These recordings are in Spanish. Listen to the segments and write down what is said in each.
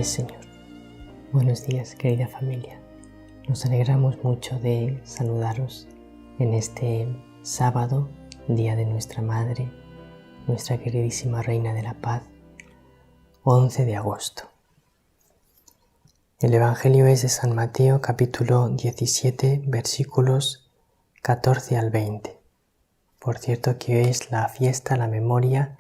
es, Señor. Buenos días, querida familia. Nos alegramos mucho de saludaros en este sábado, día de nuestra Madre, nuestra queridísima Reina de la Paz, 11 de agosto. El Evangelio es de San Mateo, capítulo 17, versículos 14 al 20. Por cierto que hoy es la fiesta, la memoria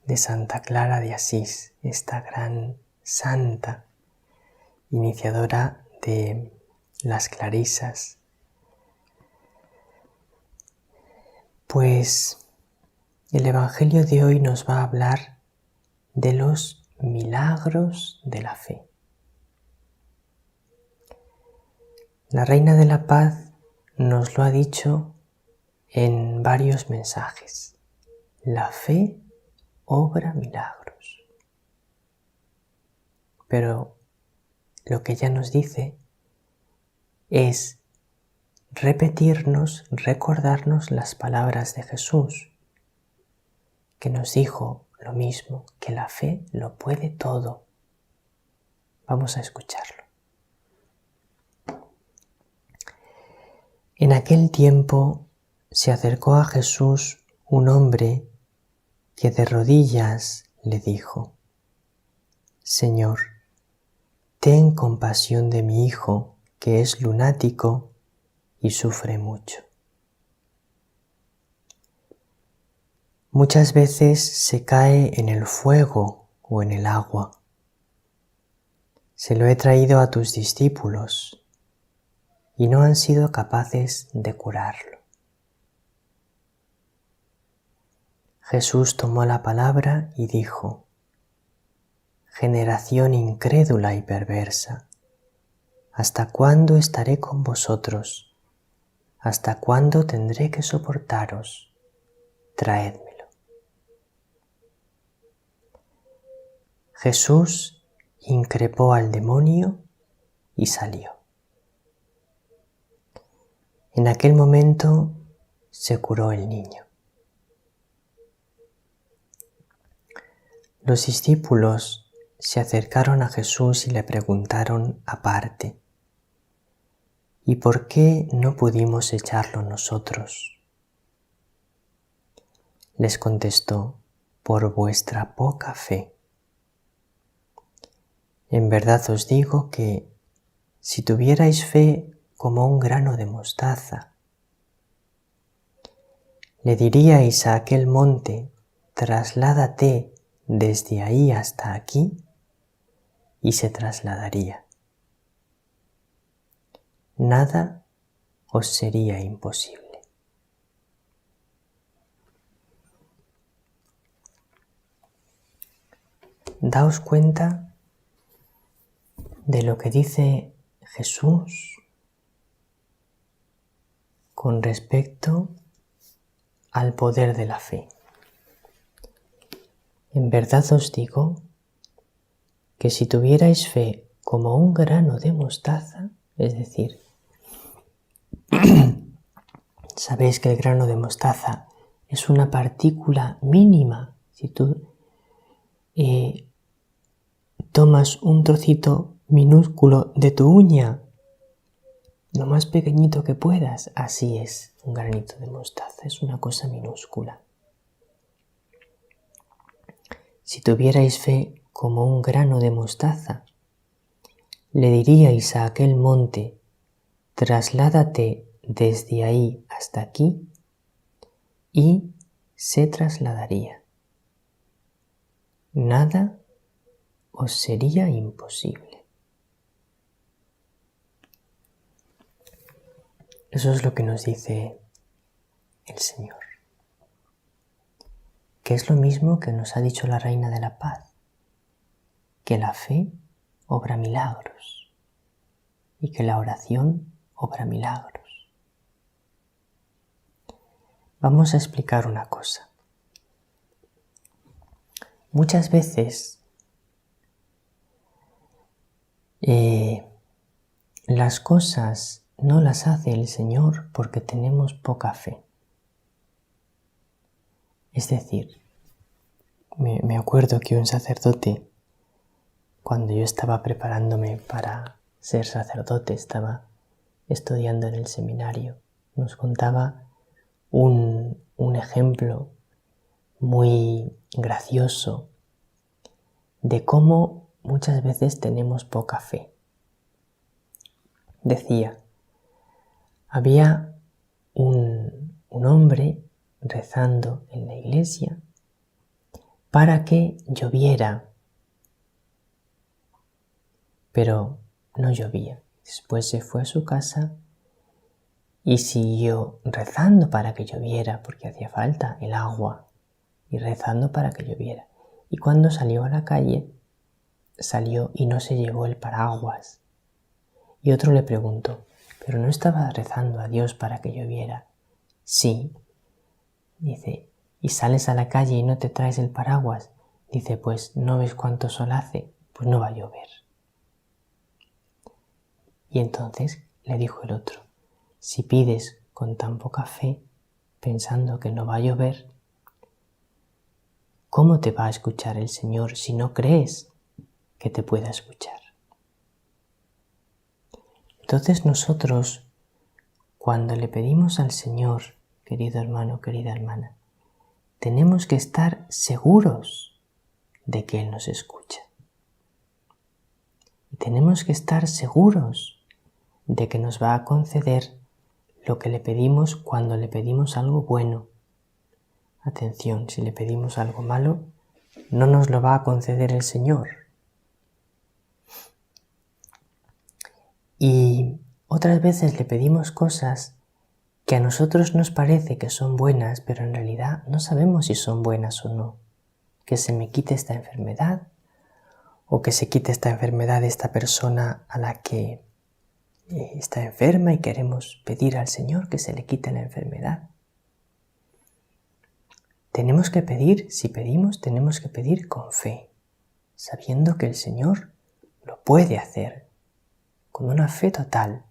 de Santa Clara de Asís, esta gran santa, iniciadora de las clarisas. Pues el Evangelio de hoy nos va a hablar de los milagros de la fe. La Reina de la Paz nos lo ha dicho en varios mensajes. La fe obra milagros. Pero lo que ella nos dice es repetirnos, recordarnos las palabras de Jesús, que nos dijo lo mismo, que la fe lo puede todo. Vamos a escucharlo. En aquel tiempo se acercó a Jesús un hombre que de rodillas le dijo: Señor, ten compasión de mi hijo, que es lunático y sufre mucho. Muchas veces se cae en el fuego o en el agua. Se lo he traído a tus discípulos y no han sido capaces de curarlo. Jesús tomó la palabra y dijo: Generación incrédula y perversa, ¿hasta cuándo estaré con vosotros? ¿Hasta cuándo tendré que soportaros? Traédmelo. Jesús increpó al demonio y salió. En aquel momento se curó el niño. Los discípulos se acercaron a Jesús y le preguntaron aparte: ¿y por qué no pudimos echarlo nosotros? Les contestó: por vuestra poca fe. En verdad os digo que si tuvierais fe como un grano de mostaza, le diríais a aquel monte: trasládate desde ahí hasta aquí, y se trasladaría. Nada os sería imposible. Daos cuenta de lo que dice Jesús con respecto al poder de la fe. En verdad os digo que si tuvierais fe como un grano de mostaza, es decir, sabéis que el grano de mostaza es una partícula mínima. Si tú tomas un trocito minúsculo de tu uña, lo más pequeñito que puedas, así es un granito de mostaza, es una cosa minúscula. Si tuvierais fe como un grano de mostaza, le diríais a aquel monte: trasládate desde ahí hasta aquí, y se trasladaría. Nada os sería imposible. Eso es lo que nos dice el Señor, que es lo mismo que nos ha dicho la Reina de la Paz, que la fe obra milagros y que la oración obra milagros. Vamos a explicar una cosa. Muchas veces las cosas no las hace el Señor porque tenemos poca fe. Es decir, me acuerdo que un sacerdote cuando yo estaba preparándome para ser sacerdote, estaba estudiando en el seminario, nos contaba un ejemplo muy gracioso de cómo muchas veces tenemos poca fe. Decía, había un hombre rezando en la iglesia para que lloviera, pero no llovía. Después se fue a su casa y siguió rezando para que lloviera, porque hacía falta el agua, y rezando para que lloviera. Y cuando salió a la calle, salió y no se llevó el paraguas. Y otro le preguntó, ¿pero no estabas rezando a Dios para que lloviera? Sí. Dice, ¿y sales a la calle y no te traes el paraguas? Dice, pues ¿no ves cuánto sol hace? Pues no va a llover. Y entonces le dijo el otro, si pides con tan poca fe, pensando que no va a llover, ¿cómo te va a escuchar el Señor si no crees que te pueda escuchar? Entonces nosotros, cuando le pedimos al Señor, querido hermano, querida hermana, tenemos que estar seguros de que Él nos escucha. Y tenemos que estar seguros de que nos va a conceder lo que le pedimos cuando le pedimos algo bueno. Atención, si le pedimos algo malo, no nos lo va a conceder el Señor. Y otras veces le pedimos cosas que a nosotros nos parece que son buenas, pero en realidad no sabemos si son buenas o no. Que se me quite esta enfermedad, o que se quite esta enfermedad de esta persona a la que está enferma y queremos pedir al Señor que se le quite la enfermedad. Tenemos que pedir, si pedimos, tenemos que pedir con fe, sabiendo que el Señor lo puede hacer, con una fe total.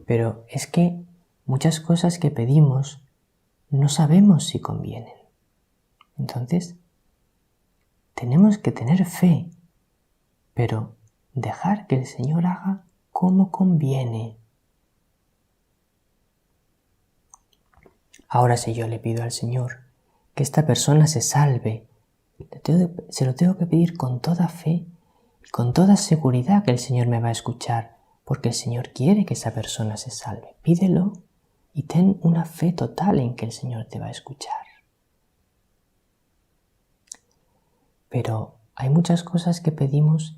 Pero es que muchas cosas que pedimos no sabemos si convienen. Entonces, tenemos que tener fe, pero dejar que el Señor haga como conviene. Ahora, si yo le pido al Señor que esta persona se salve, se lo tengo que pedir con toda fe y con toda seguridad que el Señor me va a escuchar, porque el Señor quiere que esa persona se salve. Pídelo y ten una fe total en que el Señor te va a escuchar. Pero hay muchas cosas que pedimos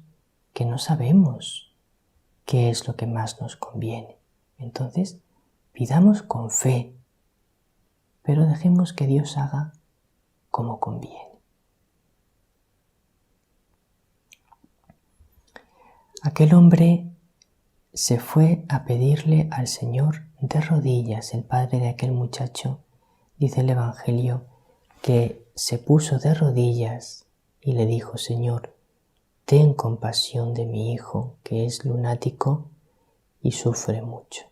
que no sabemos qué es lo que más nos conviene. Entonces, pidamos con fe, pero dejemos que Dios haga como conviene. Aquel hombre se fue a pedirle al Señor de rodillas. El padre de aquel muchacho, dice el Evangelio, que se puso de rodillas y le dijo, Señor, ten compasión de mi hijo, que es lunático y sufre mucho.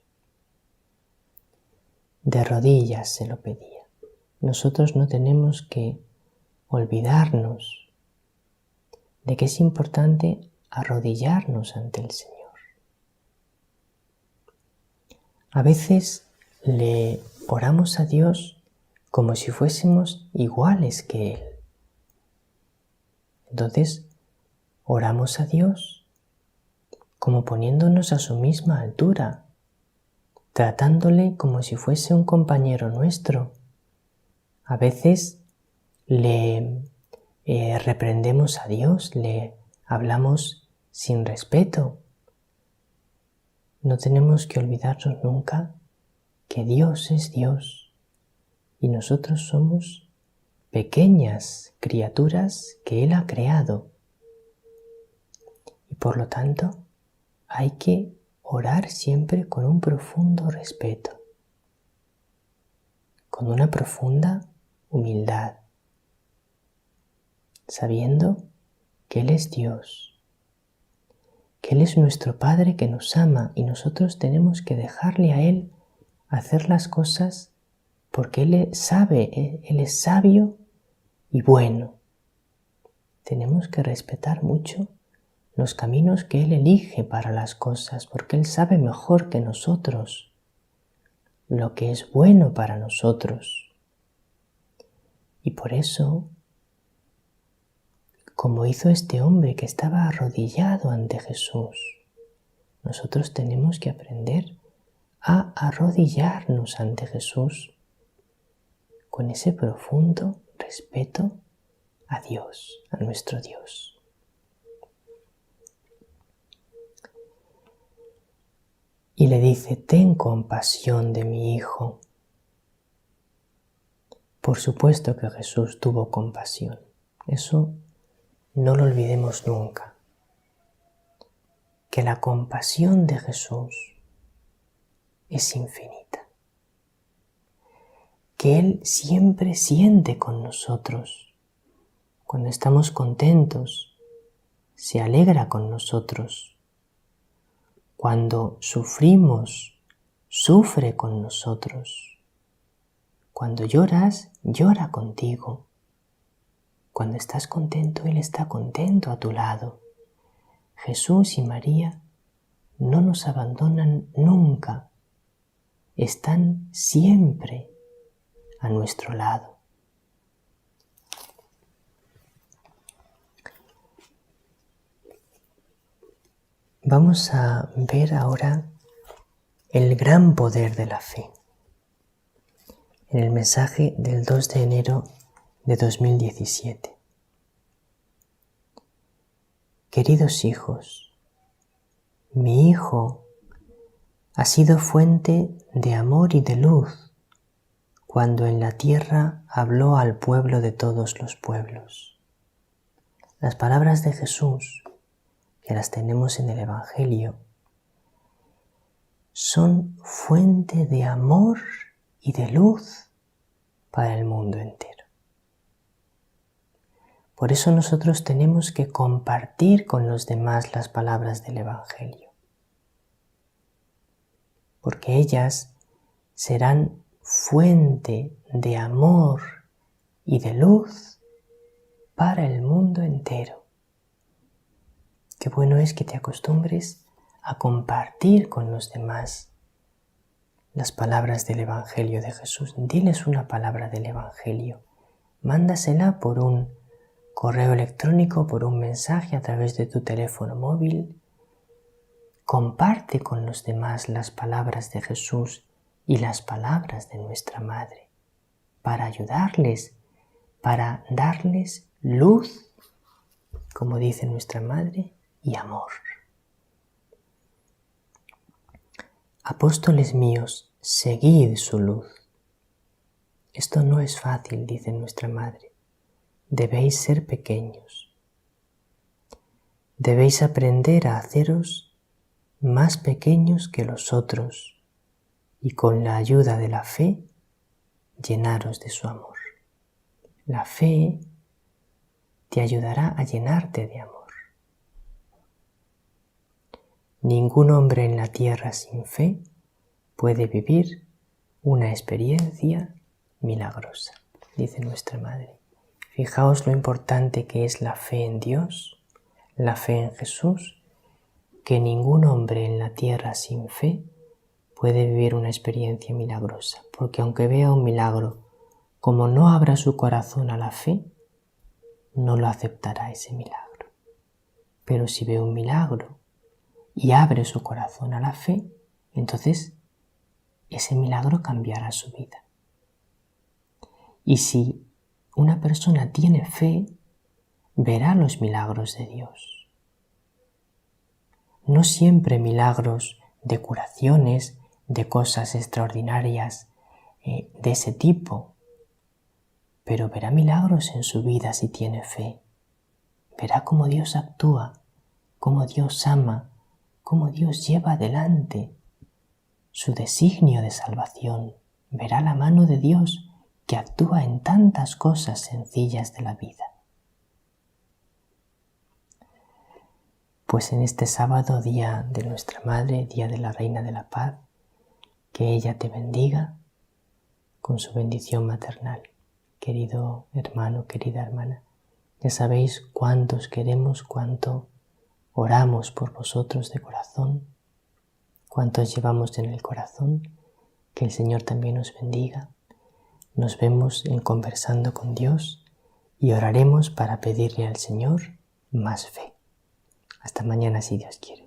De rodillas se lo pedía. Nosotros no tenemos que olvidarnos de que es importante arrodillarnos ante el Señor. A veces le oramos a Dios como si fuésemos iguales que Él. Entonces, oramos a Dios como poniéndonos a su misma altura, tratándole como si fuese un compañero nuestro. A veces le reprendemos a Dios, le hablamos sin respeto. No tenemos que olvidarnos nunca que Dios es Dios y nosotros somos pequeñas criaturas que Él ha creado. Y por lo tanto, hay que orar siempre con un profundo respeto, con una profunda humildad, sabiendo que Él es Dios, que Él es nuestro Padre que nos ama y nosotros tenemos que dejarle a Él hacer las cosas porque Él sabe, Él es sabio y bueno. tenemos que respetar mucho los caminos que Él elige para las cosas, porque Él sabe mejor que nosotros lo que es bueno para nosotros. Y por eso, como hizo este hombre que estaba arrodillado ante Jesús, nosotros tenemos que aprender a arrodillarnos ante Jesús con ese profundo respeto a Dios, a nuestro Dios. Y le dice: ten compasión de mi hijo. Por supuesto que Jesús tuvo compasión. Eso no lo olvidemos nunca. Que la compasión de Jesús es infinita. Que Él siempre siente con nosotros. Cuando estamos contentos, se alegra con nosotros. Cuando sufrimos, sufre con nosotros. Cuando lloras, llora contigo. Cuando estás contento, Él está contento a tu lado. Jesús y María no nos abandonan nunca. Están siempre a nuestro lado. Vamos a ver ahora el gran poder de la fe. En el mensaje del 2 de enero de 2017. Queridos hijos, mi Hijo ha sido fuente de amor y de luz cuando en la tierra habló al pueblo de todos los pueblos. Las palabras de Jesús, que las tenemos en el Evangelio, son fuente de amor y de luz para el mundo entero. Por eso nosotros tenemos que compartir con los demás las palabras del Evangelio, porque ellas serán fuente de amor y de luz para el mundo entero. Qué bueno es que te acostumbres a compartir con los demás las palabras del Evangelio de Jesús. Diles una palabra del Evangelio. Mándasela por un correo electrónico, por un mensaje a través de tu teléfono móvil. Comparte con los demás las palabras de Jesús y las palabras de nuestra Madre para ayudarles, para darles luz, como dice nuestra Madre, y amor. Apóstoles míos, seguid su luz. Esto no es fácil, dice nuestra Madre. Debéis ser pequeños. Debéis aprender a haceros más pequeños que los otros y con la ayuda de la fe, llenaros de su amor. La fe te ayudará a llenarte de amor. Ningún hombre en la tierra sin fe puede vivir una experiencia milagrosa, dice nuestra Madre. Fijaos lo importante que es la fe en Dios, la fe en Jesús, que ningún hombre en la tierra sin fe puede vivir una experiencia milagrosa, porque aunque vea un milagro, como no abra su corazón a la fe, no lo aceptará ese milagro. Pero si ve un milagro y abre su corazón a la fe, entonces ese milagro cambiará su vida. Y si una persona tiene fe, verá los milagros de Dios. No siempre milagros de curaciones, de cosas extraordinarias de ese tipo, pero verá milagros en su vida si tiene fe. Verá cómo Dios actúa, cómo Dios ama, cómo Dios lleva adelante su designio de salvación. Verá la mano de Dios que actúa en tantas cosas sencillas de la vida. Pues en este sábado, día de nuestra Madre, día de la Reina de la Paz, que ella te bendiga con su bendición maternal. Querido hermano, querida hermana, Ya sabéis cuánto os queremos, cuánto oramos por vosotros de corazón, cuánto os llevamos en el corazón. Que el Señor también os bendiga. Nos vemos en Conversando con Dios y oraremos para pedirle al Señor más fe. Hasta mañana si Dios quiere.